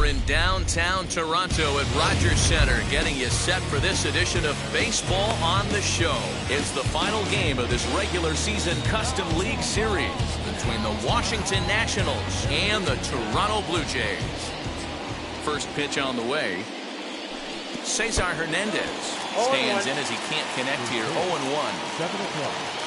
We're in downtown Toronto at Rogers Centre, getting you set for this edition of Baseball on the Show. It's the final game of this regular season Custom League Series between the Washington Nationals and the Toronto Blue Jays. First pitch on the way. Cesar Hernandez stands in as he can't connect here. 0-1. 7 o'clock.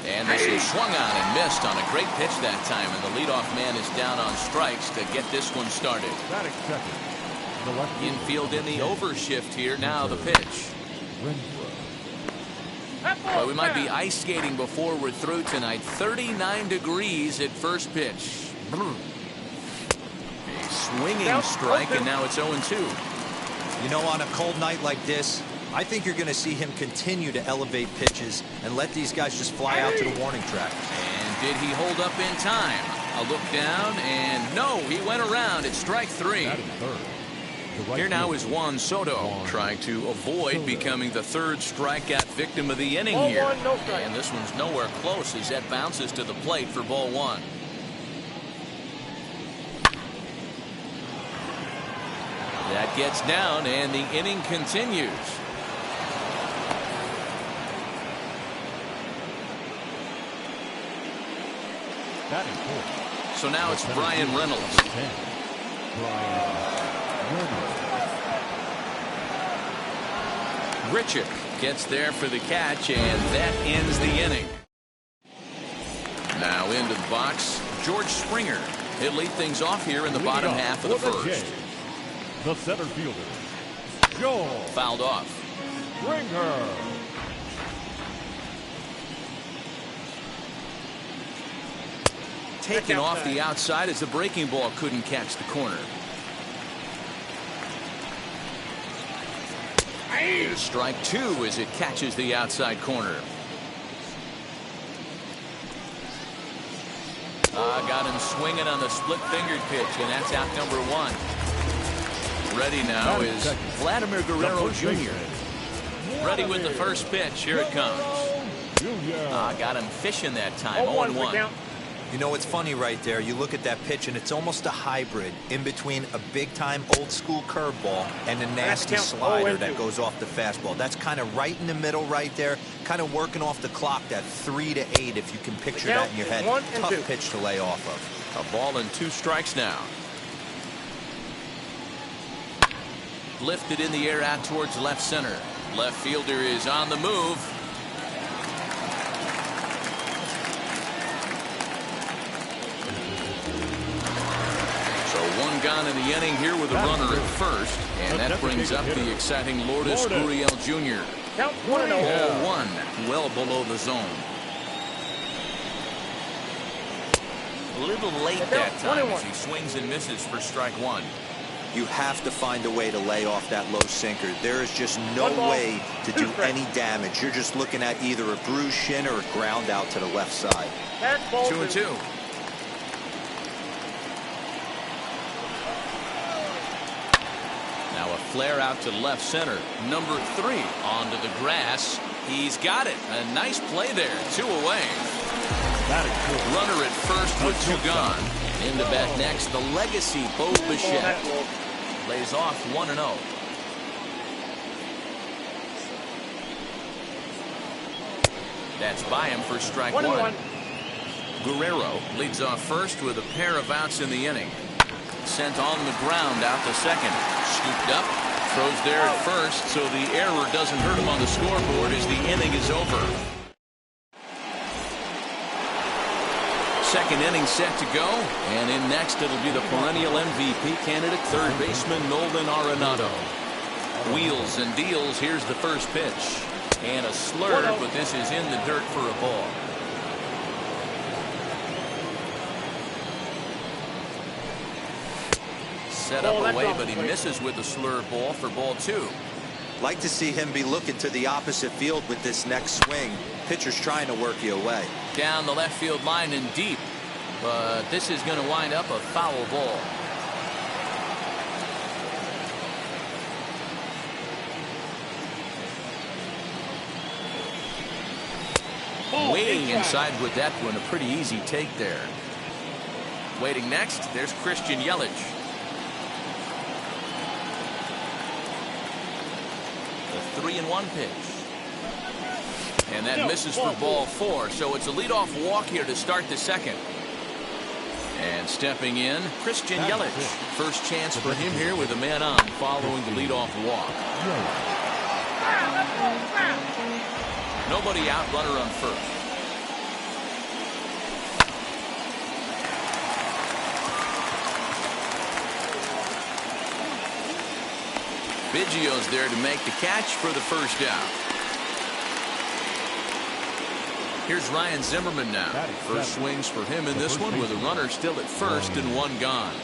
And this is swung on and missed on a great pitch that time, and the leadoff man is down on strikes to get this one started. Infield in the overshift here. Now the pitch. Well, we might be ice skating before we're through tonight. 39 degrees at first pitch. A swinging strike, and now it's 0-2. You know, on a cold night like this, I think you're going to see him continue to elevate pitches and let these guys just fly out to the warning track. And did he hold up in time? A look down, and no, he went around. It's strike three. Here now is Juan Soto trying to avoid becoming the third strikeout victim of the inning here. And this one's nowhere close as that bounces to the plate for ball one. That gets down, and the inning continues. So now it's Brian Reynolds. Richard gets there for the catch, and that ends the inning. Now into the box, George Springer. He'll lead things off here in the bottom half of the first. The center fielder, Joe. Fouled off. Springer. Taken off the outside as the breaking ball couldn't catch the corner. Here's strike two as it catches the outside corner. Got him swinging on the split-fingered pitch, and that's out number one. Ready now is Vladimir Guerrero Jr. Ready with the first pitch. Here it comes. Got him fishing that time. 0-1. You know, it's funny right there. You look at that pitch, and it's almost a hybrid in between a big-time old-school curveball and a nasty slider that goes off the fastball. That's kind of right in the middle right there, kind of working off the clock, that 3 to 8, if you can picture that in your head. Tough pitch to lay off of. A ball and 2 strikes now. Lifted in the air out towards left center. Left fielder is on the move. One gone in the inning here with a runner at first, and that brings up the exciting Lourdes Gurriel Jr. 0-1, well below the zone. A little late that time as he swings and misses for strike one. You have to find a way to lay off that low sinker. There is just no way to do any damage. You're just looking at either a bruised shin or a ground out to the left side. 2-2. Now a flare out to left center. Number 3 onto the grass. He's got it. A nice play there. 2 away. Runner at first with 2 gone. Into bat next, the legacy Bo Bichette. Lays off 1-0. That's by him for strike 1. Guerrero leads off first with a pair of outs in the inning. Sent on the ground out to second. Scooped up. Throws there at first, so the error doesn't hurt him on the scoreboard as the inning is over. Second inning set to go, and in next it'll be the perennial MVP candidate, third baseman Nolan Arenado. Wheels and deals. Here's the first pitch, and a slurve, but this is in the dirt for a ball. Set up away, but he misses with the slurve ball for ball 2. Like to see him be looking to the opposite field with this next swing. Pitcher's trying to work you away. Down the left field line and deep, but this is going to wind up a foul ball. swinging inside with that one. A pretty easy take there. Waiting next, there's Christian Yelich. The 3-1 pitch. And that misses for ball 4. So it's a leadoff walk here to start the second. And stepping in, Christian Yelich. First chance for him here with a man on following the leadoff walk. Nobody out, runner on first. Biggio's there to make the catch for the first down. Here's Ryan Zimmerman now. First swings for him in this one with a runner still at first and one gone.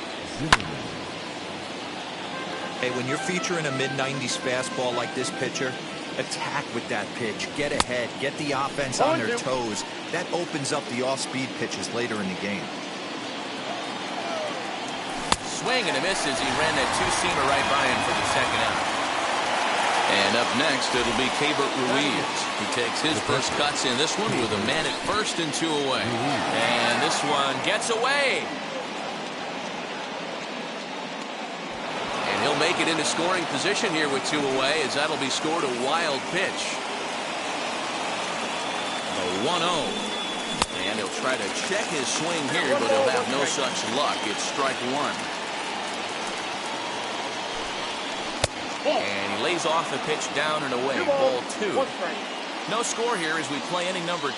Hey, when you're featuring a mid-90s fastball like this pitcher, attack with that pitch. Get ahead. Get the offense on their toes. That opens up the off-speed pitches later in the game. Swing and a miss as he ran that two-seamer right by him for the second out. And up next, it'll be Keibert Ruiz. He takes his first cuts in this one with a man at first and 2 away. And this one gets away. And he'll make it into scoring position here with 2 away, as that'll be scored a wild pitch. The 1-0. And he'll try to check his swing here, but he'll have no such luck. It's strike 1. And he lays off the pitch down and away. Ball 2. No score here as we play inning number 2.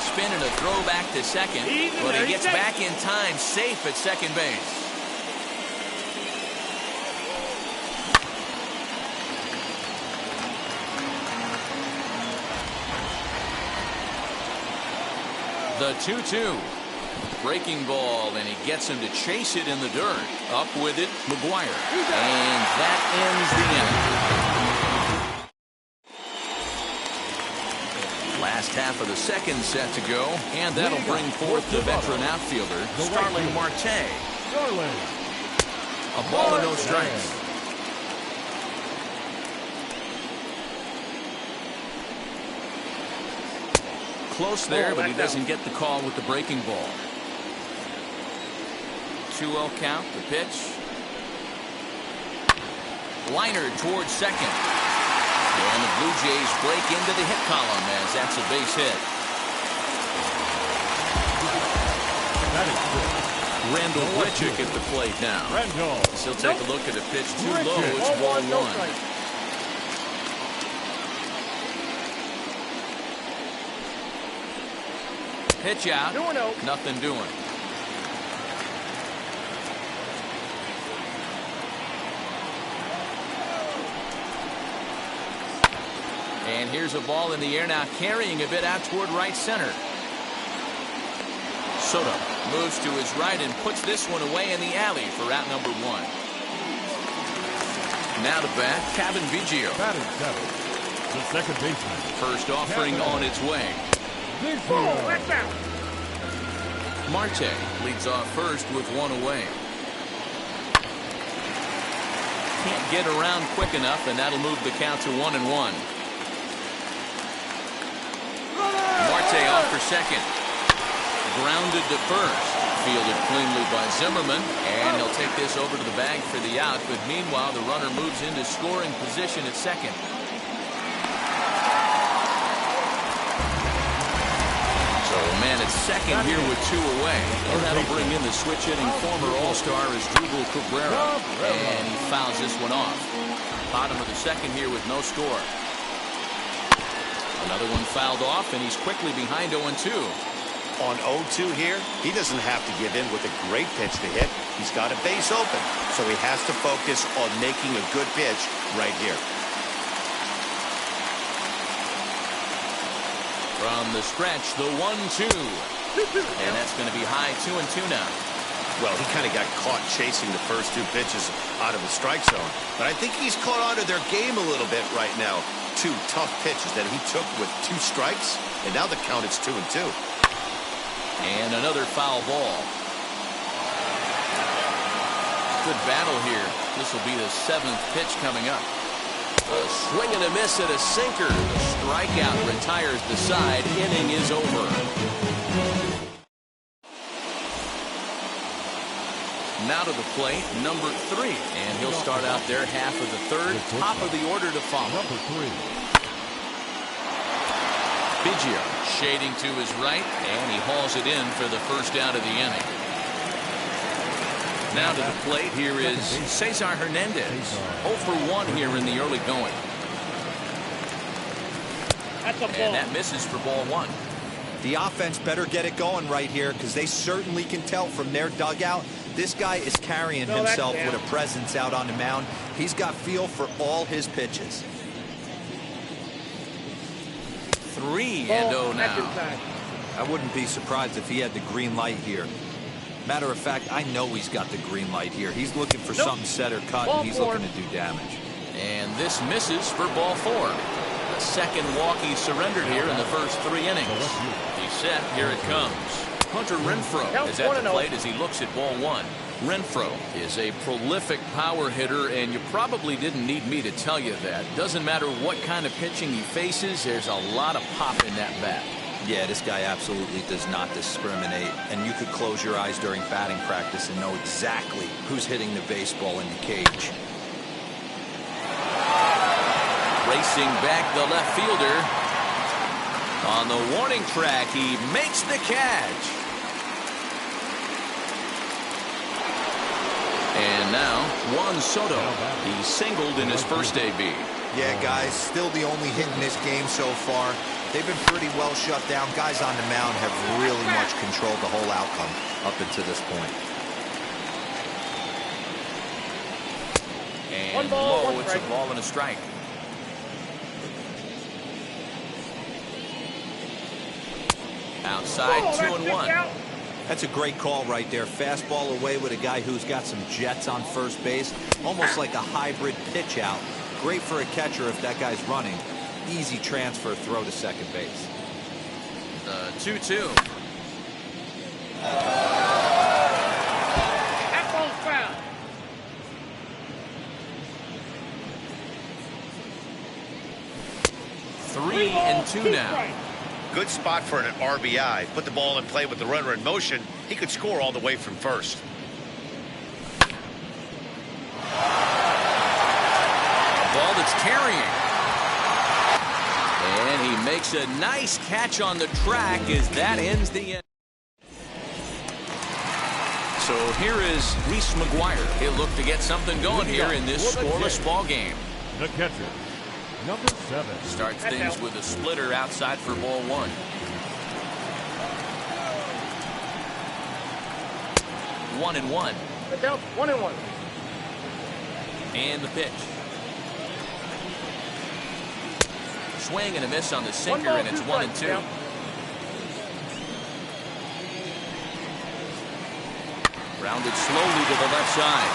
Spin and a throw back to second, but he gets back in time, safe at second base. The 2-2. Breaking ball, and he gets him to chase it in the dirt. Up with it, McGuire. And that ends the inning. Last half of the second set to go, and that'll bring forth the veteran outfielder, Starling Marte. A ball and no strikes. Close there, but he doesn't get the call with the breaking ball. 2-0 count, the pitch. Liner towards second. And the Blue Jays break into the hit column as that's a base hit. Randall Grichuk at the plate now. He'll take a look at a pitch too low. It's ball 1. Pitch out. Nothing doing. And here's a ball in the air now, carrying a bit out toward right center. Soto moves to his right and puts this one away in the alley for out number 1. Now to bat, Cavan Biggio. The second baseman. First offering on its way. Marte leads off first with 1 away. Can't get around quick enough, and that'll move the count to 1-1. Marte off for second. Grounded to first. Fielded cleanly by Zimmerman, and he'll take this over to the bag for the out, but meanwhile the runner moves into scoring position at second. So a man at second here with 2 away, and that'll bring in the switch-hitting former All-Star Asdrubal Cabrera, and he fouls this one off. Bottom of the second here with no score. Another one fouled off, and he's quickly behind 0-2. On 0-2 here, he doesn't have to give in with a great pitch to hit. He's got a base open, so he has to focus on making a good pitch right here. From the stretch, the 1-2. And that's going to be high 2-2 now. Well, he kind of got caught chasing the first 2 pitches out of the strike zone. But I think he's caught on to their game a little bit right now. 2 tough pitches that he took with 2 strikes, and now the count is 2-2. And another foul ball. Good battle here. This will be the 7th pitch coming up. A swing and a miss at a sinker. The strikeout retires the side. Inning is over. Now to the plate, number 3. And he'll start out there half of the third. Top of the order to follow. Number 3. Biggio shading to his right, and he hauls it in for the first out of the inning. Now to the plate, here is Cesar Hernandez. 0 for 1 here in the early going. And that misses for ball 1. The offense better get it going right here, because they certainly can tell from their dugout this guy is carrying himself with a presence out on the mound. He's got feel for all his pitches. 3-0 now. I wouldn't be surprised if he had the green light here. Matter of fact, I know he's got the green light here. He's looking for something set or cut, and he's looking to do damage. And this misses for ball 4. The second walk he surrendered here in the first 3 innings. He's set. Here it comes. Hunter Renfroe is at the plate as he looks at ball 1. Renfroe is a prolific power hitter, and you probably didn't need me to tell you that. Doesn't matter what kind of pitching he faces, there's a lot of pop in that bat. Yeah, this guy absolutely does not discriminate, and you could close your eyes during batting practice and know exactly who's hitting the baseball in the cage. Racing back the left fielder. On the warning track, he makes the catch. And now, Juan Soto. He singled in his first AB. Yeah, guys, still the only hit in this game so far. They've been pretty well shut down. Guys on the mound have really much controlled the whole outcome up until this point. And low, it's a ball and a strike. Outside, 2-1. That's a great call right there. Fastball away with a guy who's got some jets on first base. Almost like a hybrid pitch out. Great for a catcher if that guy's running. Easy transfer throw to second base. 2-2. That ball's foul. Three and two now. Good spot for an RBI. Put the ball in play with the runner in motion. He could score all the way from first. A ball that's carrying. And he makes a nice catch on the track as that ends the inning. So here is Reese McGuire. He'll look to get something going here in this scoreless ball game. The catcher, number 7. Starts things with a splitter outside for ball 1. One and one. 1-1. And the pitch. Swing and a miss on the sinker, and it's 1-2. Rounded slowly to the left side.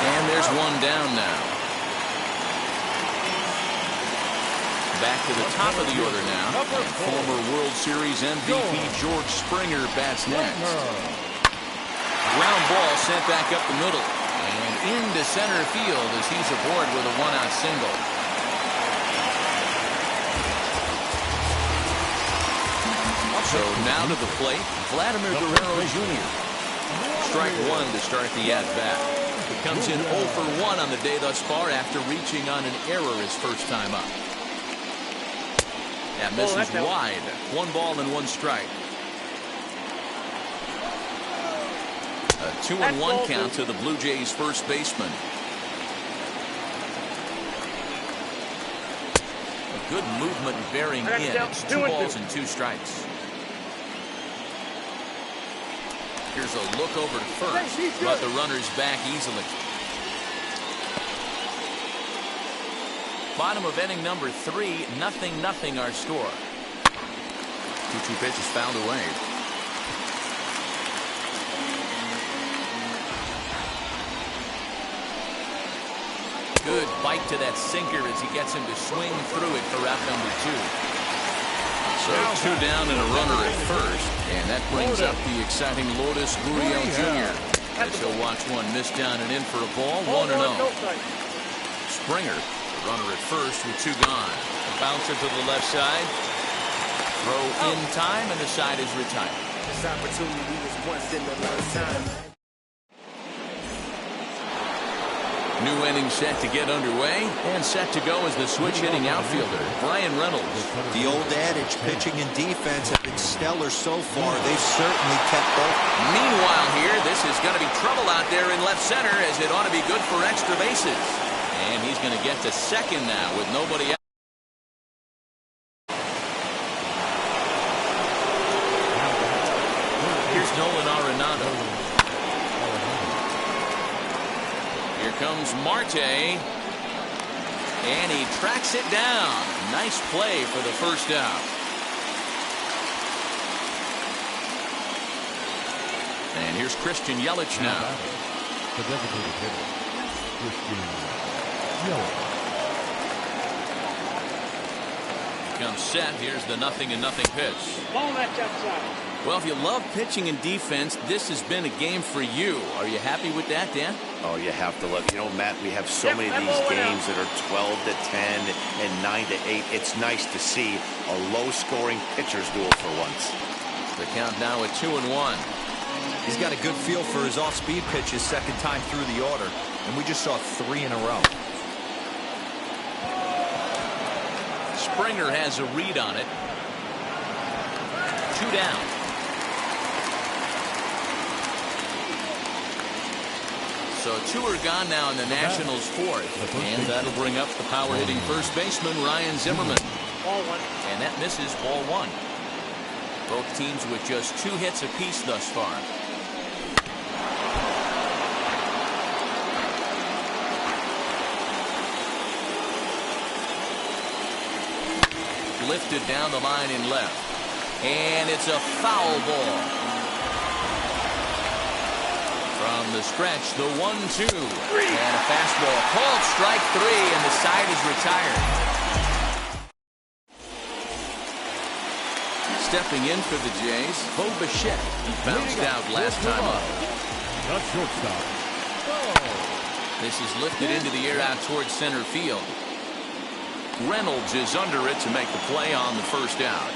And there's one down now. Back to the top of the order now. Former World Series MVP George Springer bats next. Ground ball sent back up the middle. And into center field as he's aboard with a one-out single. So now to the plate, Vladimir Guerrero Jr. Strike one to start the at-bat. He comes in 0 for 1 on the day thus far after reaching on an error his first time up. That misses wide. 1 ball and 1 strike. A 2-1 count to the Blue Jays first baseman. A good movement bearing in. It's 2 balls and 2 strikes. Here's a look over to first, but the runner's back easily. Bottom of inning number 3, 0-0 our score. 2-2 pitch is fouled away. Good bite to that sinker as he gets him to swing through it for out number 2. So 2 down and a runner at first, and that brings up the exciting Lourdes Gurriel Jr. as he'll watch one miss down and in for a ball, 1-0. Springer. The runner at first with 2 gone. A bouncer to the left side. Throw in time, and the side is retired. This opportunity was once in a lifetime. New inning set to get underway, and set to go as the switch-hitting outfielder, Brian Reynolds. The old adage, pitching and defense have been stellar so far. They've certainly kept both. Meanwhile here, this is going to be trouble out there in left center, as it ought to be good for extra bases. And he's going to get to second now with nobody out. Here's Nolan Arenado. Here comes Marte, and he tracks it down. Nice play for the first out. And here's Christian Yelich now. The designated hitter, Christian Yelich. Comes set. Here's the 0-0 pitch. Ball match outside. Well, if you love pitching and defense, this has been a game for you. Are you happy with that, Dan? Oh, you have to love. You know, Matt, we have so many of these games that are 12-10 and 9-8. It's nice to see a low-scoring pitcher's duel for once. The count now at 2-1. He's got a good feel for his off-speed pitches second time through the order, and we just saw 3 in a row. Springer has a read on it. 2 down. So 2 are gone now in the Nationals' 4th. And that'll bring up the power-hitting first baseman, Ryan Zimmerman. Ball 1. And that misses ball 1. Both teams with just 2 hits apiece thus far. Lifted down the line in left. And it's a foul ball. From the stretch, the 1-2. And a fastball called strike 3, and the side is retired. Stepping in for the Jays, Bo Bichette. He bounced out last time up. The shortstop. This is lifted into the air out towards center field. Reynolds is under it to make the play on the first out.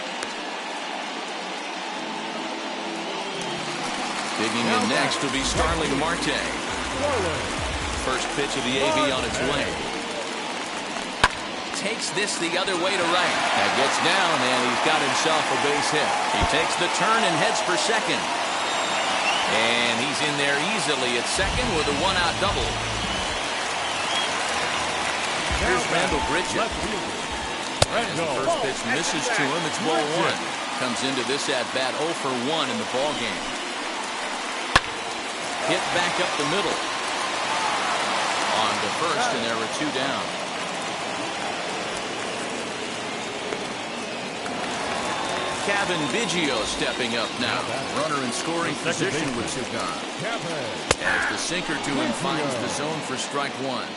Digging in next will be Starling Marte. First pitch of the AV on its way. Takes this the other way to right. That gets down, and he's got himself a base hit. He takes the turn and heads for second. And he's in there easily at second with a 1-out double. Here's Randall Bridges. As the first pitch misses to him, it's ball 1. Comes into this at-bat 0 for 1 in the ball game. Hit back up the middle. On to first, and there were 2 down. Kevin Biggio stepping up now. Runner in scoring position with 2 gone. As the sinker to him finds the zone for strike 1.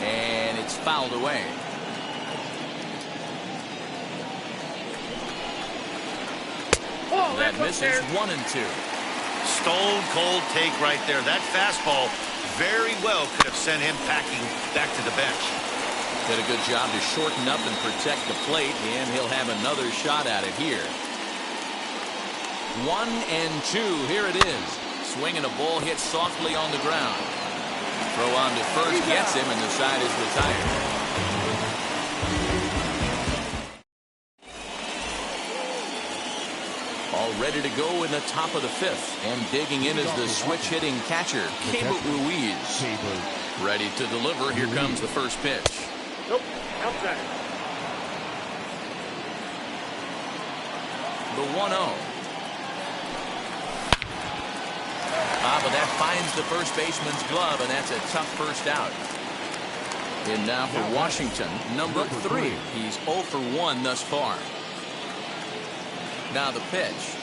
And it's fouled away. That misses 1 and 2. Stone cold take right there. That fastball very well could have sent him packing back to the bench. Did a good job to shorten up and protect the plate, and he'll have another shot at it here. 1 and 2. Here it is. Swinging a ball hit softly on the ground. Throw on to first gets him, and the side is retired. All ready to go in the top of the 5th. And digging in is the switch-hitting catcher, Keibert Ruiz. Ready to deliver. Here comes the first pitch. Nope. Outside. The 1-0. But that finds the first baseman's glove, and that's a tough first out. And now for Washington, number 3. He's 0 for 1 thus far. Now the pitch.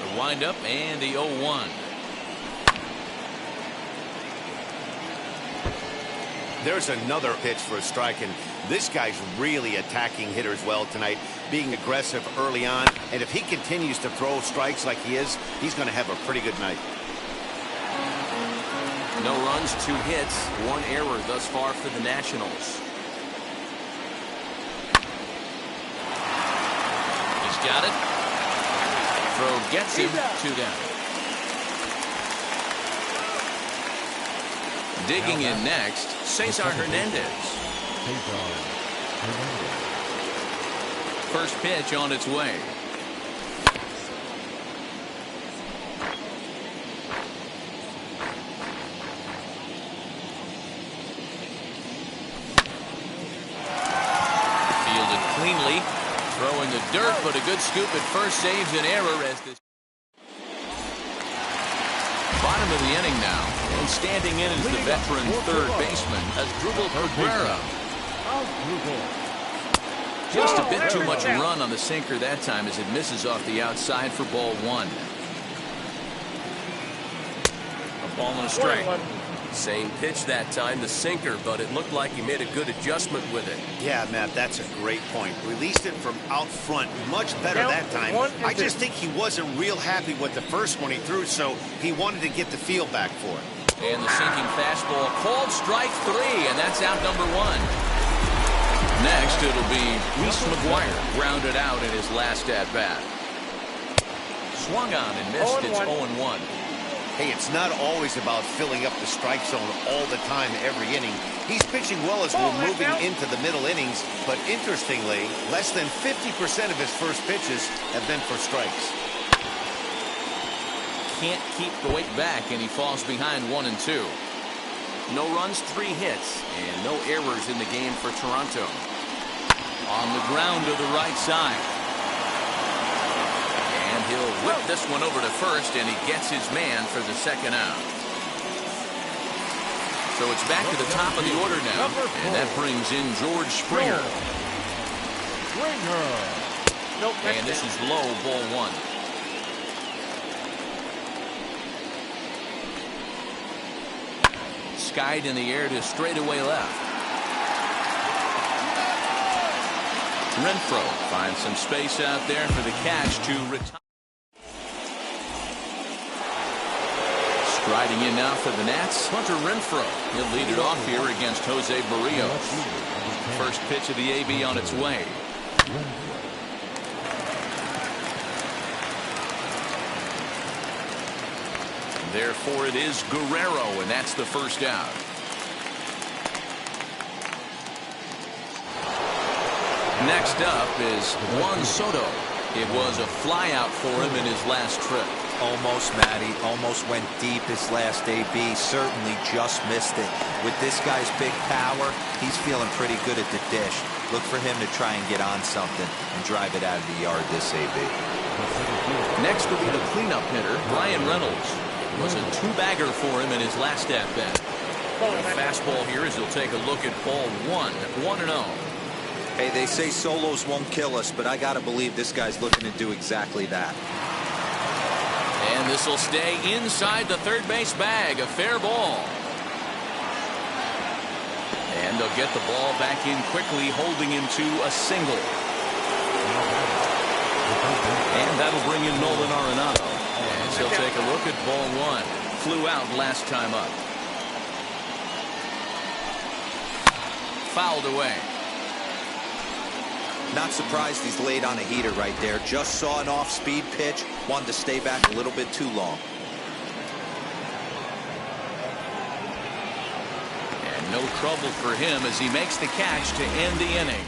The windup and the 0-1. There's another pitch for a strike, and this guy's really attacking hitters well tonight, being aggressive early on. And if he continues to throw strikes like he is, he's going to have a pretty good night. No runs, 2 hits, 1 error thus far for the Nationals. He's got it. Throw gets him, 2 down. Digging in next, Cesar Hernandez. First pitch on its way. Fielded cleanly. Throwing the dirt, but a good scoop at first saves an error as this. Bottom of the inning now, and standing in is the veteran third baseman, Asdrubal Cabrera. Just a bit too much run on the sinker that time as it misses off the outside for ball 1. A ball and a strike. Same pitch that time, the sinker, but it looked like he made a good adjustment with it. Yeah, Matt, that's a great point. Released it from out front much better that time. I just think he wasn't real happy with the first one he threw, so he wanted to get the feel back for it. And the sinking fastball called strike 3, and that's out number 1. Next, it'll be Reese McGuire, grounded out in his last at-bat. Swung on and missed. It's 0-1. Hey, it's not always about filling up the strike zone all the time every inning. He's pitching well as we're moving into the middle innings, but interestingly, less than 50% of his first pitches have been for strikes. Can't keep the weight back, and he falls behind 1 and 2. No runs, 3 hits, and no errors in the game for Toronto. On the ground to the right side. And he'll whip this one over to first, and he gets his man for the second out. So it's back to the top of the order now, and that brings in George Springer. And this is low, ball 1. Skied in the air to straightaway left. Renfroe finds some space out there for the catch to retire. Striding in now for the Nats, Hunter Renfroe. He'll lead it off here against Jose Barrios. First pitch of the AB on its way. Therefore, it is Guerrero, and that's the first out. Next up is Juan Soto. It was a flyout for him in his last trip. Almost, Matty. Almost went deep his last AB. Certainly just missed it. With this guy's big power, he's feeling pretty good at the dish. Look for him to try and get on something and drive it out of the yard this AB. Next will be the cleanup hitter, Brian Reynolds. It was a 2-bagger for him in his last at-bat. Fastball here as he'll take a look at ball 1, 1-0. Hey, they say solos won't kill us, but I got to believe this guy's looking to do exactly that. And this will stay inside the third base bag. A fair ball. And they'll get the ball back in quickly, holding him to a single. And that'll bring in Nolan Arenado. And he'll take a look at ball 1. Flew out last time up. Fouled away. Not surprised he's laid on a heater right there. Just saw an off-speed pitch. Wanted to stay back a little bit too long. And no trouble for him as he makes the catch to end the inning.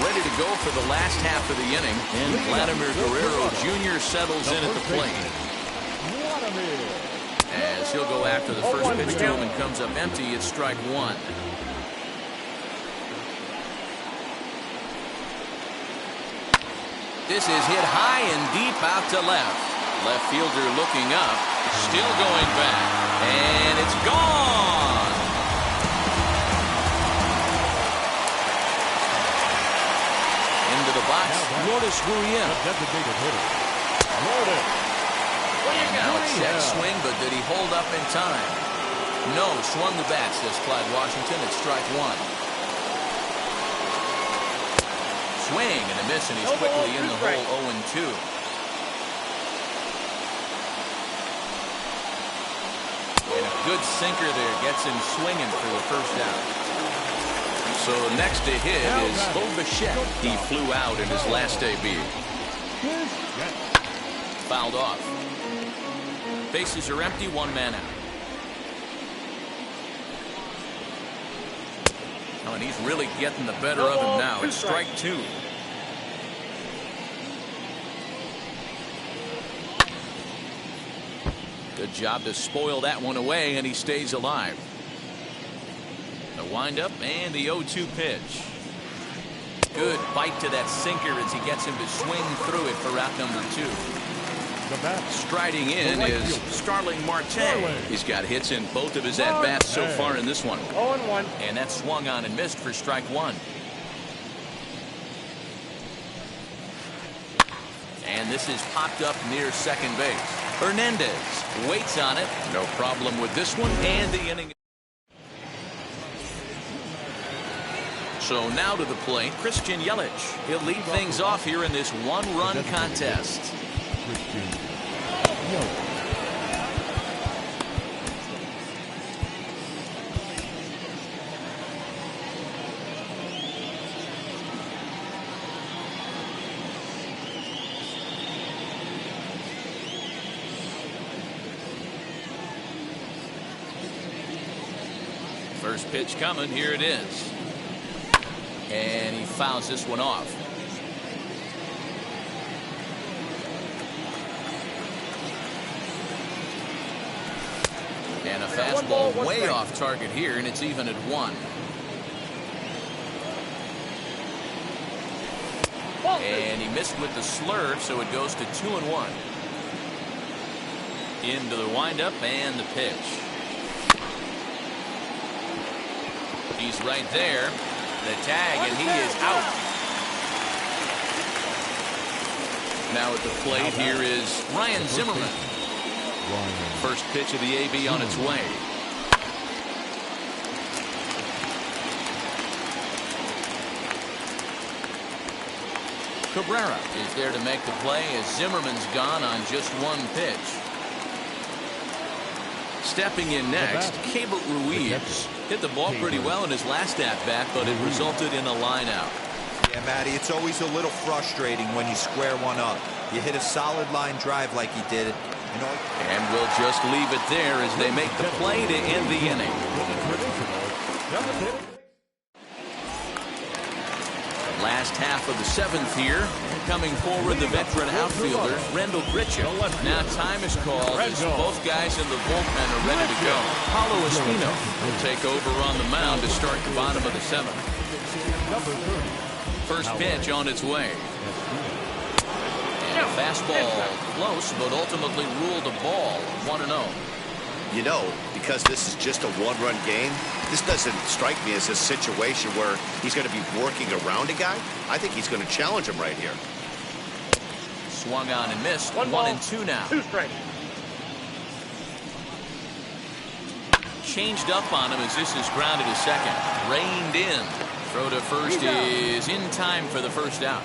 Ready to go for the last half of the inning, and Vladimir Guerrero Jr. settles in at the plate. As he'll go after the first pitch to him and comes up empty, it's strike 1. This is hit high and deep out to left. Left fielder looking up, still going back, and it's gone. Into the box, Lourdes Gurriel. Designated hitter. Lourdes. Now it's set swing, but did he hold up in time? No, swung the bat, says Clyde Washington. It's strike one. Swing and a miss, and he's quickly in the hole 0-2. And a good sinker there gets him swinging for the first out. So next to hit is Mlb. He flew out in his last debut. Fouled off. Bases are empty, one man out. Oh, and he's really getting the better of him now. It's strike two. Good job to spoil that one away, and he stays alive. The windup and the 0-2 pitch. Good bite to that sinker as he gets him to swing through it for out number two. Striding in is Starling Marte. He's got hits in both of his at-bats so far in this one. 0-1. And that swung on and missed for strike one. And this is popped up near second base. Hernandez waits on it. No problem with this one, and the inning. So now to the plate, Christian Yelich. He'll lead things off here in this one-run contest. First pitch coming. Here it is. And he fouls this one off. And a fastball way off target here, and it's even at 1. And he missed with the slurve, so it goes to 2-1. Into the windup and the pitch. He's right there. The tag, and he is out. Now at the plate, here is Ryan Zimmerman. First pitch of the AB on its way. Cabrera is there to make the play as Zimmerman's gone on just one pitch. Stepping in next, Keibert Ruiz. Hit the ball pretty well in his last at-bat, but it resulted in a line-out. Yeah, Matty, it's always a little frustrating when you square one up. You hit a solid line drive like he did. And we'll just leave it there as they make the play to end the inning. Last half of the 7th here. Coming forward, the veteran outfielder, Rendell Grichuk. Now time is called as both guys in the bullpen are ready to go. Paulo Espino will take over on the mound to start the bottom of the 7th. First pitch on its way. And a fastball close, but ultimately ruled a ball. 1-0. You know, because this is just a one-run game, this doesn't strike me as a situation where he's going to be working around a guy. I think he's going to challenge him right here. Swung on and missed. 1-2 now. 2 strikes. Changed up on him as this is grounded to second. Reined in. Throw to first is in time for the first out.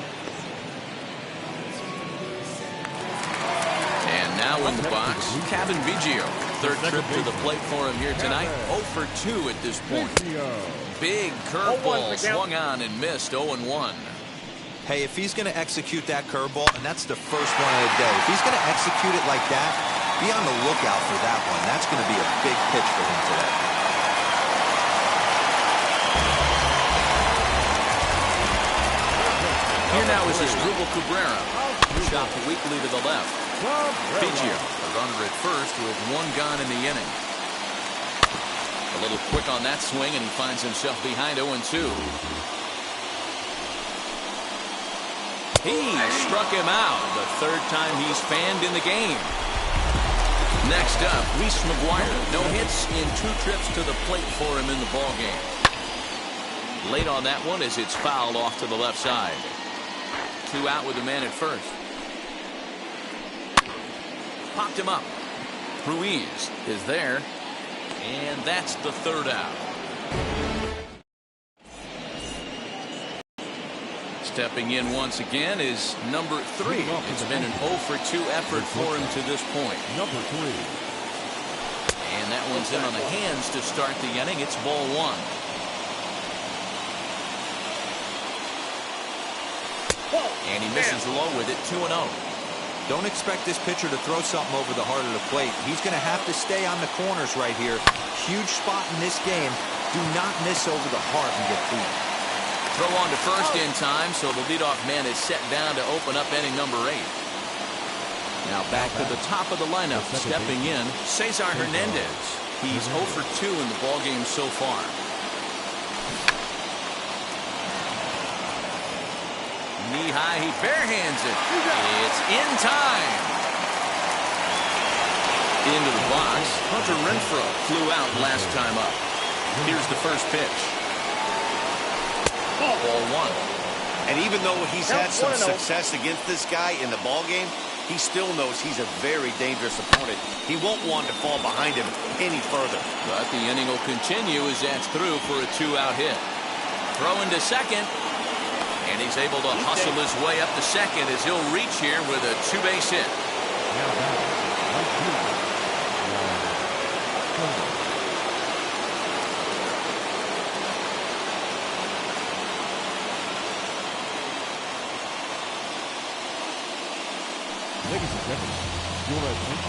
And now in the box, Kevin Biggio. Third trip to the plate for him here tonight. 0 for 2 at this point. Big curveball swung on and missed. 0-1. Hey, if he's going to execute that curveball, and that's the first one of the day, if he's going to execute it like that, be on the lookout for that one. That's going to be a big pitch for him today. Here now is Asdrubal Cabrera. Shot weakly to the left. Biggio, a runner at first with 1 gone in the inning. A little quick on that swing, and he finds himself behind 0-2. He struck him out. The 3rd time he's fanned in the game. Next up, Reese McGuire. No hits in 2 trips to the plate for him in the ballgame. Late on that one as it's fouled off to the left side. 2 out with the man at first. Popped him up. Ruiz is there. And that's the third out. Stepping in once again is number 3. It's been an 0 for 2 effort for him to this point. Number 3. And that one's in on the hands to start the inning. It's ball 1. And he misses low with it, 2-0. Don't expect this pitcher to throw something over the heart of the plate. He's going to have to stay on the corners right here. Huge spot in this game. Do not miss over the heart and get beat. Throw on to first in time, so the leadoff man is set down to open up inning number 8. Now back to the top of the lineup, stepping in, Cesar Hernandez. He's 0 for 2 in the ballgame so far. Knee high, he barehands it. It's in time. Into the box. Hunter Renfroe flew out last time up. Here's the first pitch. Ball 1. And even though he's had some success against this guy in the ballgame, he still knows he's a very dangerous opponent. He won't want to fall behind him any further. But the inning will continue as that's through for a 2-out hit. Throw into second. And he's able to hustle his way up to second as he'll reach here with a 2-base hit.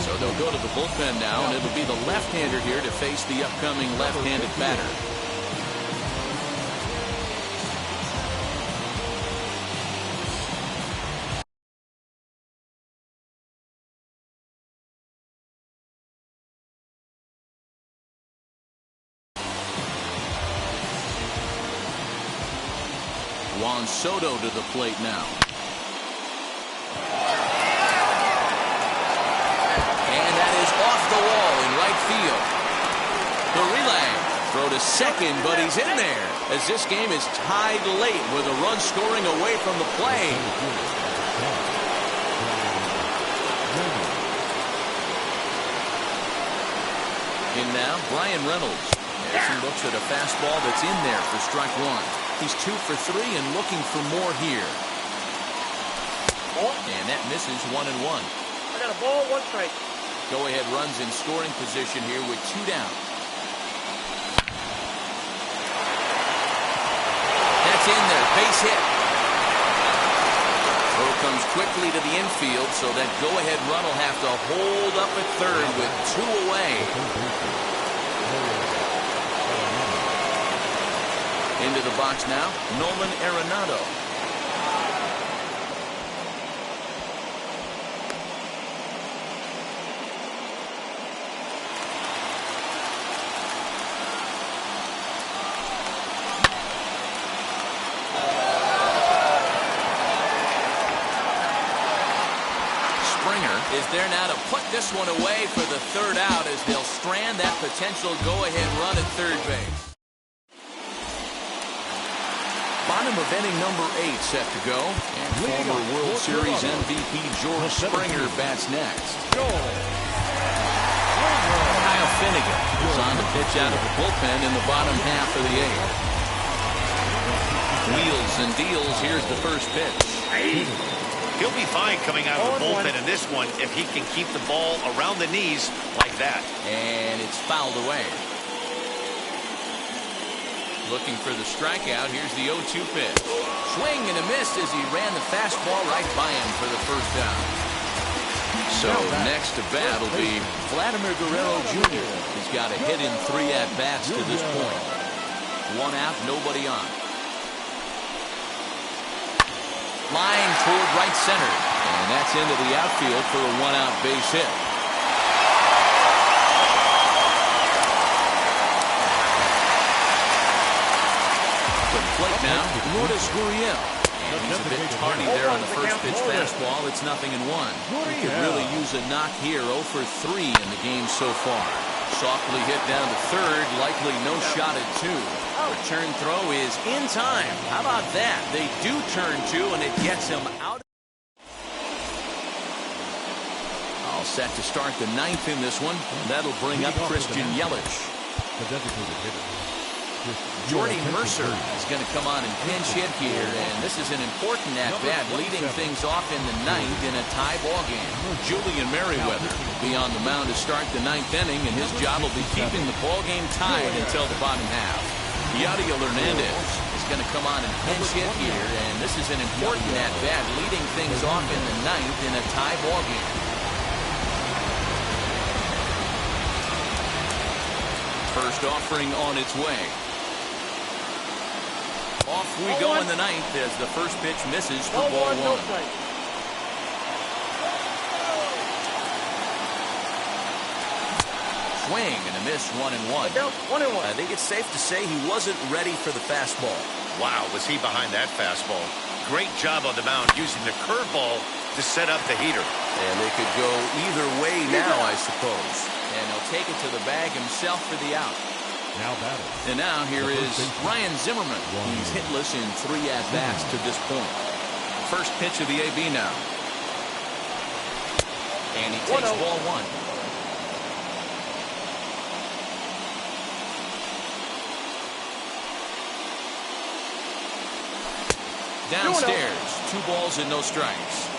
So they'll go to the bullpen now, and it'll be the left-hander here to face the upcoming left-handed batter. Juan Soto to the plate now. And that is off the wall in right field. The relay. Throw to second, but he's in there as this game is tied late with a run scoring away from the play. In now, Brian Reynolds. As he looks at a fastball that's in there for strike 1. He's 2 for 3 and looking for more here. And that misses 1-1. I got a ball, 1 strike. Go-ahead runs in scoring position here with 2 down. That's in there, base hit. Throw comes quickly to the infield, so that go-ahead run will have to hold up at third with 2 away. Into the box now, Nolan Arenado. Springer is there now to put this one away for the 3rd out as they'll strand that potential go-ahead run at third base. Bottom of inning number 8 set to go. And former World Series MVP George Springer bats next. Kyle Finnegan is on the pitch out of the bullpen in the bottom half of the 8th. Wheels and deals. Here's the first pitch. He'll be fine coming out of the bullpen in this one if he can keep the ball around the knees like that. And it's fouled away. Looking for the strikeout. Here's the 0-2 pitch. Swing and a miss as he ran the fastball right by him for the 1st down. So next to bat will be Vladimir Guerrero Jr. He's got a hit in 3 at-bats to this point. 1 out, nobody on. Line toward right center. And that's into the outfield for a 1-out base hit. Plate now, Lourdes Gurriel. And he's a bit tardy there on the first pitch fastball. It's 0-1. He could really use a knock here. 0 for 3 in the game so far. Softly hit down to third. Likely no shot at 2. Return throw is in time. How about that? They do turn 2, and it gets him out. All set to start the 9th in this one. That'll bring up Christian Yelich. The designated hitter. Jordy Mercer is going to come on and pinch hit here, and this is an important at-bat, leading things off in the ninth in a tie ball game. Julian Merriweather will be on the mound to start the ninth inning, and his job will be keeping the ball game tied until the bottom half. Yadiel Hernandez is going to come on and pinch hit here, and this is an important at-bat, leading things off in the ninth in a tie ball game. First offering on its way. Off we go in the ninth as the first pitch misses for ball one. Swing and a miss, 1-1. I think it's safe to say he wasn't ready for the fastball. Wow, was he behind that fastball. Great job on the mound using the curveball to set up the heater. And they could go either way now, I suppose. And he'll take it to the bag himself for the out. Now batting. And now here is Ryan Zimmerman. He's hitless in 3 at-bats to this point. First pitch of the AB now. And he takes ball one. Downstairs, 2 balls and no strikes.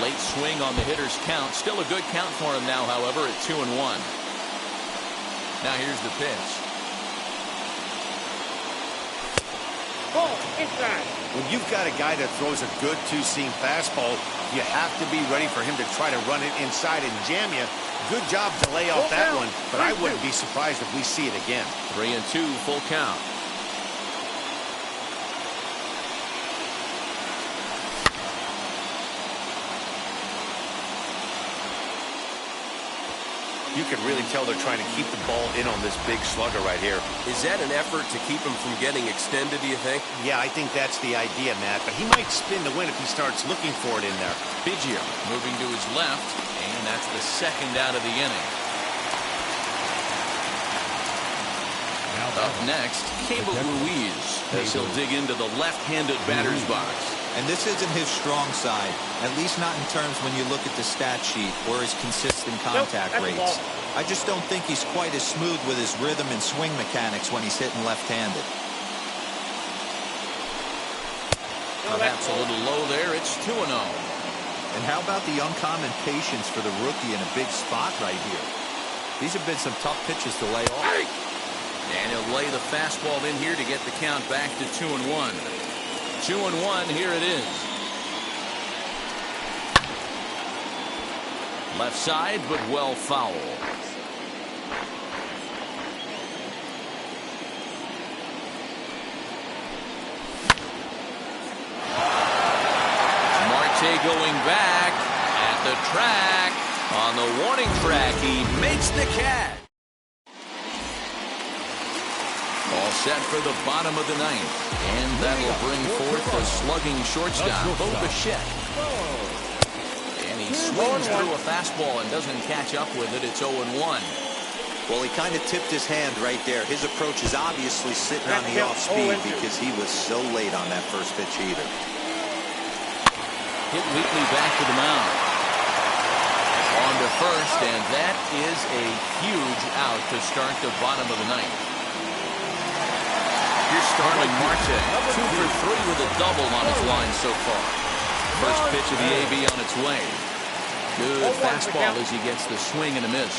Late swing on the hitter's count. Still a good count for him now, however, at 2-1. Now here's the pitch. Ball inside. When you've got a guy that throws a good two-seam fastball, you have to be ready for him to try to run it inside and jam you. Good job to lay off that one, but I wouldn't be surprised if we see it again. 3-2, full count. You can really tell they're trying to keep the ball in on this big slugger right here. Is that an effort to keep him from getting extended, do you think? Yeah, I think that's the idea, Matt, but he might spin to win if he starts looking for it in there. Biggio moving to his left, and that's the second out of the inning. Up next, Cable Ruiz, as he'll dig into the left-handed batter's box. And this isn't his strong side, at least not in terms when you look at the stat sheet or his consistent contact rates. I just don't think he's quite as smooth with his rhythm and swing mechanics when he's hitting left-handed. Perhaps a little low there. It's 2-0. And how about the uncommon patience for the rookie in a big spot right here? These have been some tough pitches to lay off. And he'll lay the fastball in here to get the count back to 2-1. 2-1, here it is. Left side, but well foul. Marte going back at the track. On the warning track, he makes the catch. All set for the bottom of the ninth. And that'll bring forth the slugging shortstop, Bo Bichette. And he swings through a fastball and doesn't catch up with it. It's 0-1. Well, he kind of tipped his hand right there. His approach is obviously sitting on the off speed because he was so late on that first pitch either. Hit Wheatley back to the mound. On to first, and that is a huge out to start the bottom of the ninth. Here's Starling Marte, 2 for 3 with a double on his line so far. First pitch of the AB on its way. Good fastball as he gets the swing and a miss.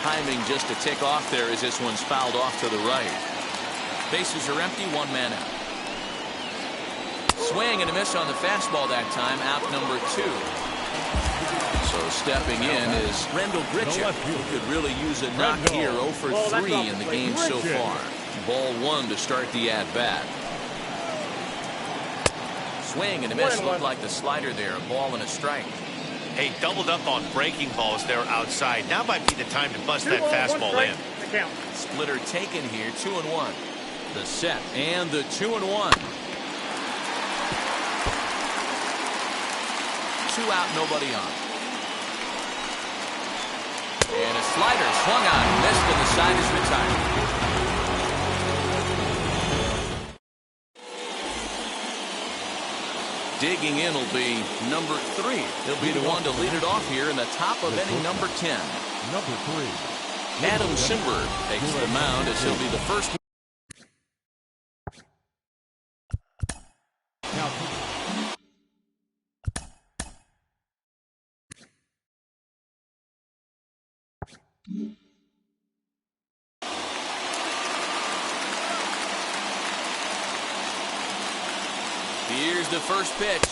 Timing just a tick off there as this one's fouled off to the right. Bases are empty, 1 man out. Swing and a miss on the fastball that time, out number 2. So stepping in is Rendell Grichuk, who could really use a knock here. 0 for 3 in the game so far. Ball 1 to start the at-bat. Swing and a miss. Looked like the slider there. A ball and a strike. Hey, doubled up on breaking balls there outside. Now might be the time to bust that fastball in. Splitter taken here, 2-1. The set and the 2-1. 2 out, nobody on. And a slider swung on, missed, and the side is retired. digging in will be number 3. He'll be the one to lead it off here in the top of inning number 10. Number 3. Adam Simberg takes the mound as he'll be the first. Now, Here's the first pitch.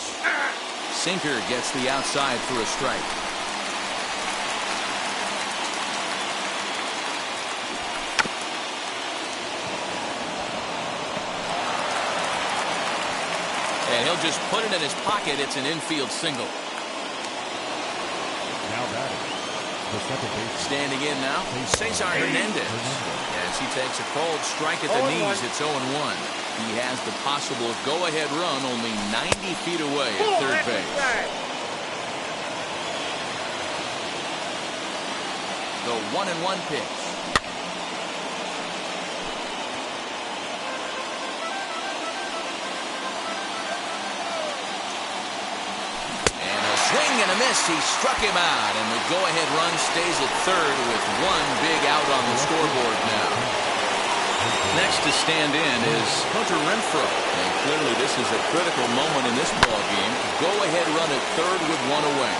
Sinker gets the outside for a strike. And he'll just put it in his pocket. It's an infield single. now batting. The second base. Standing in now, Cesar Hernandez. As he takes a cold strike at the knees, it's 0-1. He has the possible go-ahead run only 90 feet away at third base. The 1-1 pitch. Swing and a miss. He struck him out, and the go-ahead run stays at third with one big out on the scoreboard now. Next to stand in is Hunter Renfroe, and clearly this is a critical moment in this ball game. Go-ahead run at third with one away.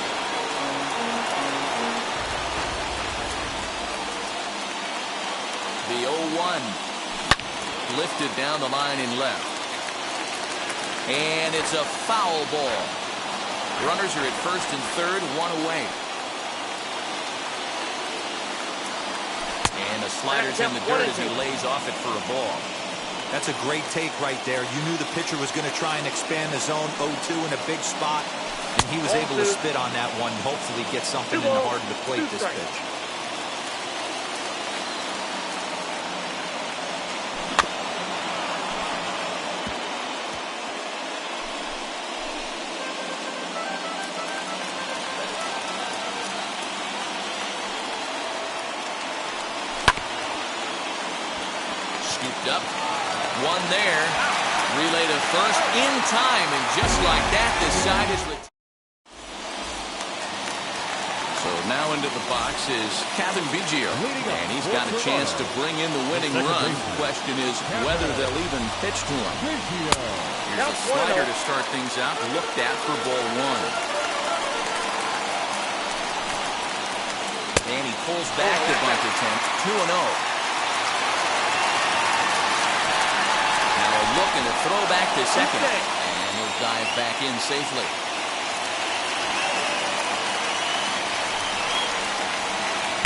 The 0-1 lifted down the line in left, and it's a foul ball. Runners are at first and third, one away. And the slider's in the dirt as he lays off it for a ball. That's a great take right there. You knew the pitcher was going to try and expand the zone. 0-2 in a big spot, and he was able to spit on that one. Hopefully get something in the heart of the plate this pitch. Up, one there, relay to first in time, and just like that, this side is so now into the box is Kevin Biggio, and he's got a chance to bring in the winning run. The question is whether they'll even pitch to him. Here's a slider to start things out, looked at for ball one, and he pulls back the bunt attempt. 2-0. Looking to throw back to second, and he'll dive back in safely.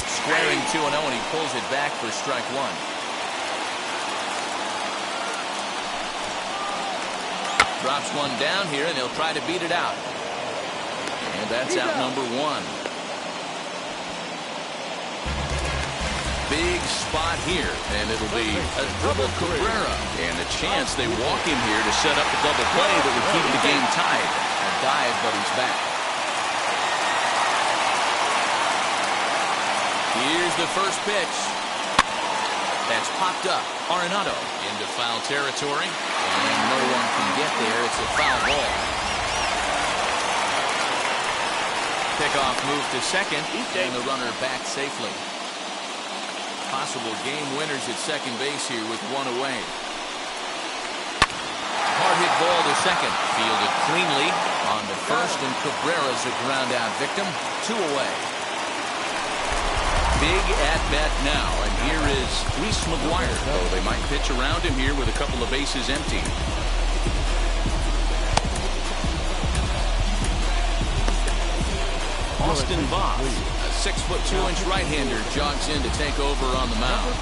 Squaring 2-0, and he pulls it back for strike one. Drops one down here, and he'll try to beat it out. And that's out number one. Big spot here, and it'll be a double Cabrera, and a chance they walk him here to set up a double play that would keep the game tied. A dive, but he's back. Here's the first pitch. That's popped up. Arenado into foul territory, and no one can get there. It's a foul ball. Pickoff move to second, and the runner back safely. Possible game winners at second base here with one away. Hard hit ball to second. Fielded cleanly on the first, and Cabrera's a ground out victim. 2 away. Big at bat now, and here is Reese McGuire. Though they might pitch around him here with a couple of bases empty. Austin Voth, a 6'2" right-hander, jogs in to take over on the mound.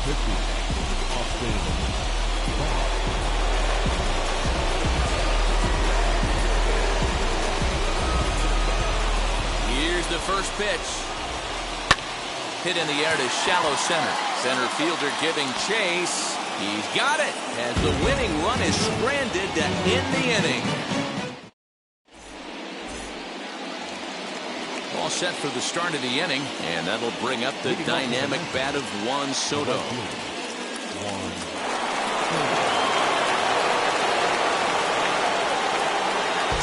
Here's the first pitch. Hit in the air to shallow center. Center fielder giving chase. He's got it as the winning run is stranded to end the inning. All set for the start of the inning, and that'll bring up the dynamic bat of Juan Soto.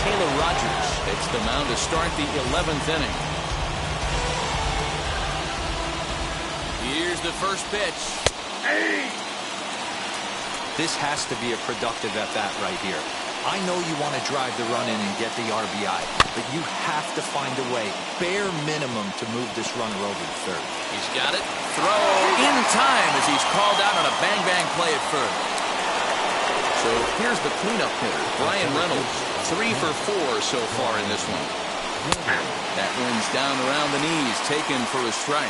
Taylor Rogers hits the mound to start the 11th inning. Here's the first pitch. This has to be a productive at-bat right here. I know you want to drive the run in and get the RBI, but you have to find a way, bare minimum, to move this runner over to third. He's got it. Throw in time as he's called out on a bang-bang play at first. So here's the cleanup hitter, Brian Reynolds. 3 for 4 so far in this one. That one's down around the knees, taken for a strike.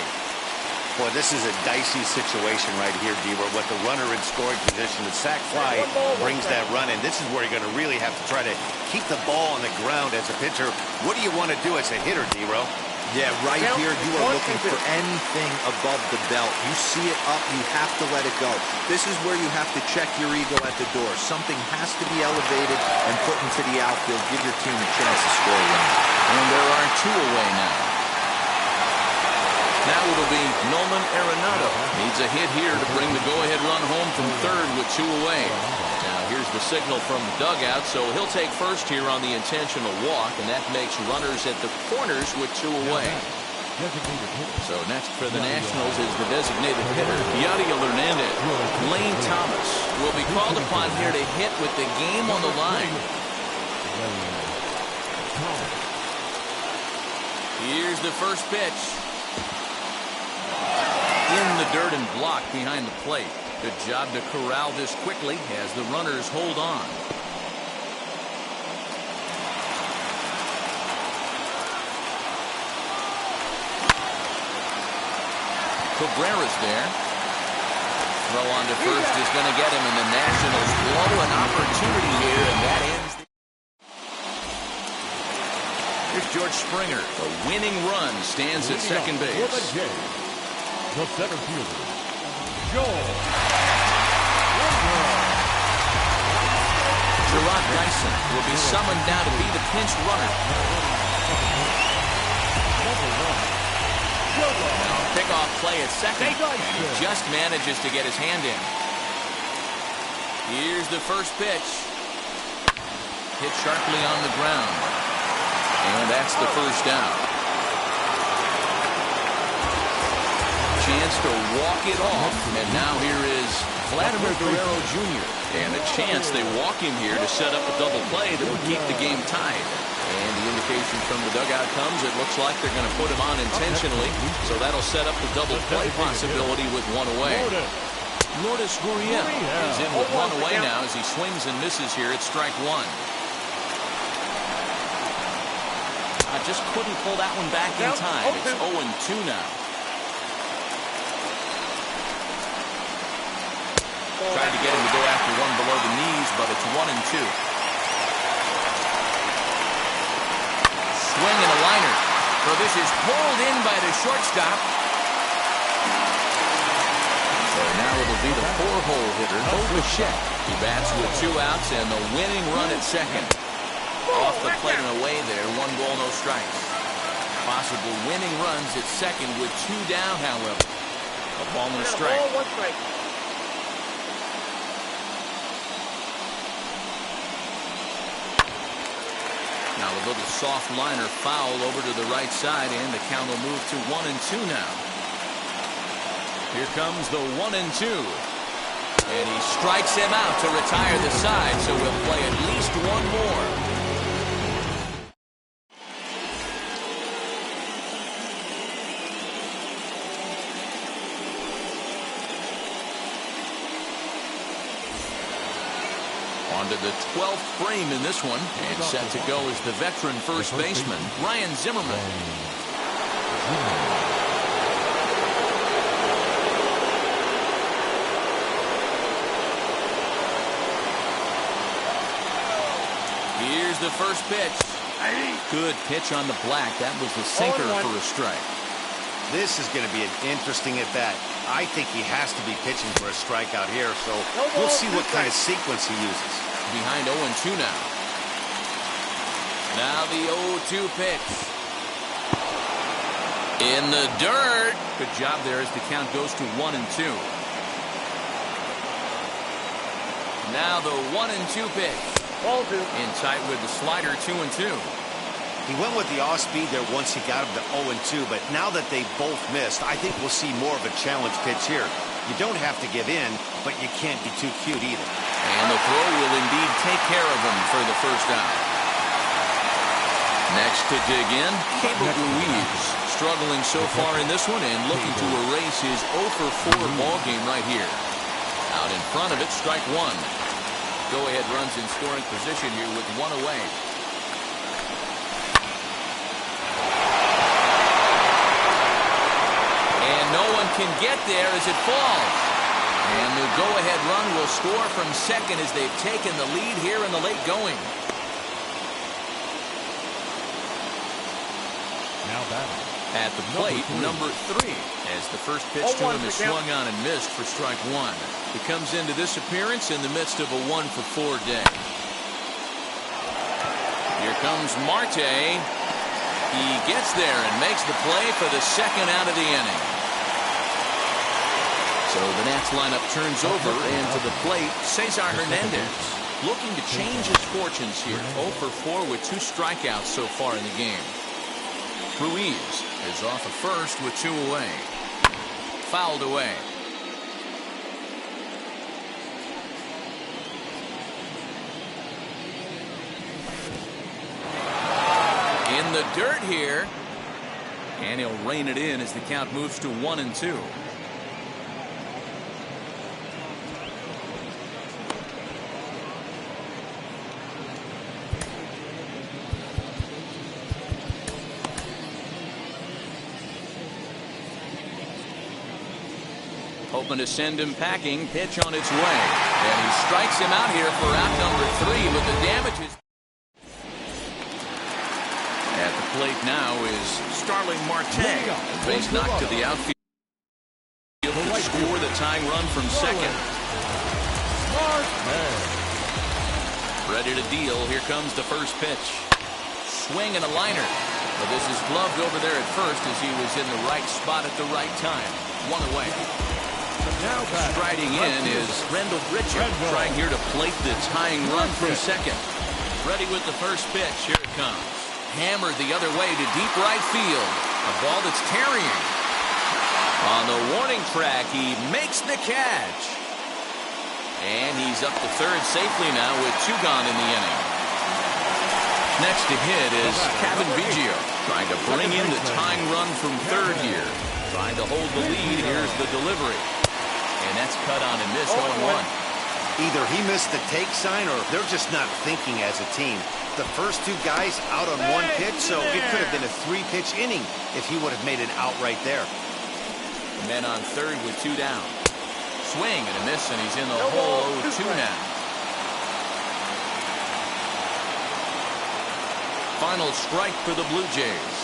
Boy, this is a dicey situation right here, D-Roy. What the runner in scoring position, the sac fly brings that run in. This is where you're going to really have to try to keep the ball on the ground as a pitcher. What do you want to do as a hitter, D-Roy? Yeah, right here you are looking for anything above the belt. You see it up, you have to let it go. This is where you have to check your ego at the door. Something has to be elevated and put into the outfield. Give your team a chance to score a run. And there are 2 away now. Now it'll be Nolan Arenado. Needs a hit here to bring the go-ahead run home from third with 2 away. Now here's the signal from the dugout, so he'll take first here on the intentional walk, and that makes runners at the corners with 2 away. So next for the Nationals is the designated hitter, Yadiel Hernandez. Lane Thomas will be called upon here to hit with the game on the line. Here's the first pitch. In the dirt and blocked behind the plate. Good job to corral this quickly as the runners hold on. Cabrera's there. Throw on to first is going to get him, and the Nationals blow an opportunity here, and that ends the... Here's George Springer. The winning run stands at second base. The center fielder, Joe. Gerard Dyson will be summoned now to be the pinch runner. Now a pickoff play at second, and he just manages to get his hand in. Here's the first pitch. Hit sharply on the ground, and that's the first down. Chance to walk it off, and now here is Vladimir Guerrero Jr. And a chance they walk him here to set up a double play that would keep the game tied. And the indication from the dugout comes, it looks like they're going to put him on intentionally, so that'll set up the double play possibility with 1 away. Lourdes Gurriel is in with 1 away now as he swings and misses here at strike 1. I just couldn't pull that one back in time. It's 0-2 now. Tried to get him to go after one below the knees, but it's 1-2. Swing and a liner. So this is pulled in by the shortstop. So now it'll be the 4-hole hitter, Bo Bichette. He bats with 2 outs and the winning run at second. Off the plate and away there, 1 ball, no strikes. Possible winning runs at second with 2 down, however. A ball and a strike. Now a little soft liner foul over to the right side, and the count will move to 1-2 now. Here comes the 1-2. And he strikes him out to retire the side, so we'll play at least 1 more. On to the 12th frame in this one, and set to go is the veteran first baseman, Ryan Zimmerman. Here's the first pitch. Good pitch on the black. That was the sinker for a strike. This is going to be an interesting at-bat. I think he has to be pitching for a strikeout here, so we'll see what kind of sequence he uses. Behind 0-2 now. Now the 0-2 pitch. In the dirt. Good job there as the count goes to 1-2. Now the 1-2 pitch. Ball 2. In tight with the slider, 2-2. He went with the off-speed there once he got him to 0-2, but now that they both missed, I think we'll see more of a challenge pitch here. You don't have to give in, but you can't be too cute either. And the throw will indeed take care of him for the first out. Next to dig in, Cable Ruiz. Struggling so far in this one and looking to erase his 0-for-4 ball game right here. Out in front of it, strike one. Go-ahead runs in scoring position here with one away. And no one can get there as it falls. And the go-ahead run will score from second as they've taken the lead here in the late going. Now batting. At the plate, number 3, as the first pitch to him is swung on and missed for strike one. He comes into this appearance in the midst of a 1-for-4 day. Here comes Marte. He gets there and makes the play for the second out of the inning. So the Nats lineup turns over, and to the plate, Cesar Hernandez. Looking to change his fortunes here. 0-for-4 with 2 strikeouts so far in the game. Ruiz is off of first with 2 away. Fouled away. In the dirt here. And he'll rein it in as the count moves to 1-2. Hoping to send him packing. Pitch on its way. And he strikes him out here for out number 3, but the damage is... At the plate now is Starling Marte. Base knocked to the outfield to score the tying run from second. Ready to deal. Here comes the first pitch. Swing and a liner. But this is gloved over there at first as he was in the right spot at the right time. 1 away. Striding in is Rendell Richard, trying here to plate the tying run from second. Ready with the first pitch. Here it comes. Hammered the other way to deep right field. A ball that's carrying. On the warning track, he makes the catch. And he's up to third safely now with 2 gone in the inning. Next to hit is Kevin Biggio, trying to bring in the tying run from third here. Trying to hold the lead. Here's the delivery. And that's cut on and missed 0-1. Either he missed the take sign or they're just not thinking as a team. The first 2 guys out on 1 pitch, so it could have been a 3-pitch inning if he would have made it out right there. Men on third with 2 down. Swing and a miss, and he's in the hole 0-2 now. Final strike for the Blue Jays.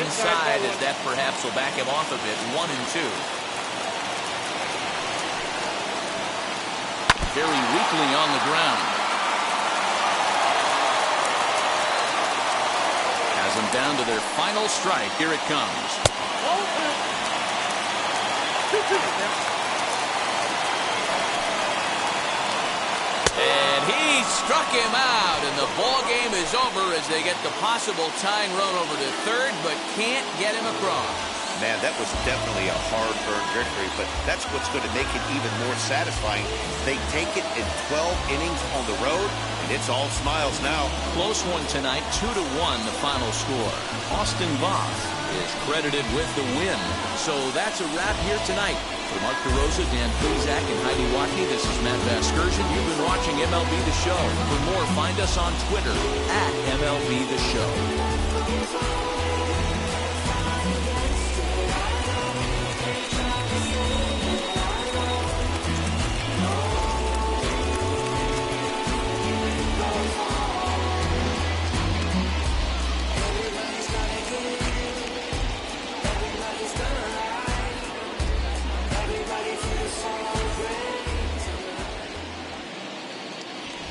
Inside, as that perhaps will back him off a bit. 1-2. Very weakly on the ground. Has them down to their final strike. Here it comes. And he struck him out, and the ball game is over as they get the possible tying run over to third, but can't get him across. Man, that was definitely a hard-earned victory, but that's what's going to make it even more satisfying. They take it in 12 innings on the road, and it's all smiles now. Close one tonight, 2-1 the final score. Austin Voth is credited with the win. So that's a wrap here tonight. For Mark DeRosa, Dan Plesac, and Heidi Watney, this is Matt Vasgersian. You've been watching MLB The Show. For more, find us on Twitter at MLB The Show.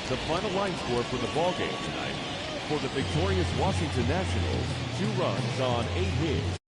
The final line score for the ballgame tonight. For the victorious Washington Nationals, 2 runs on 8 hits.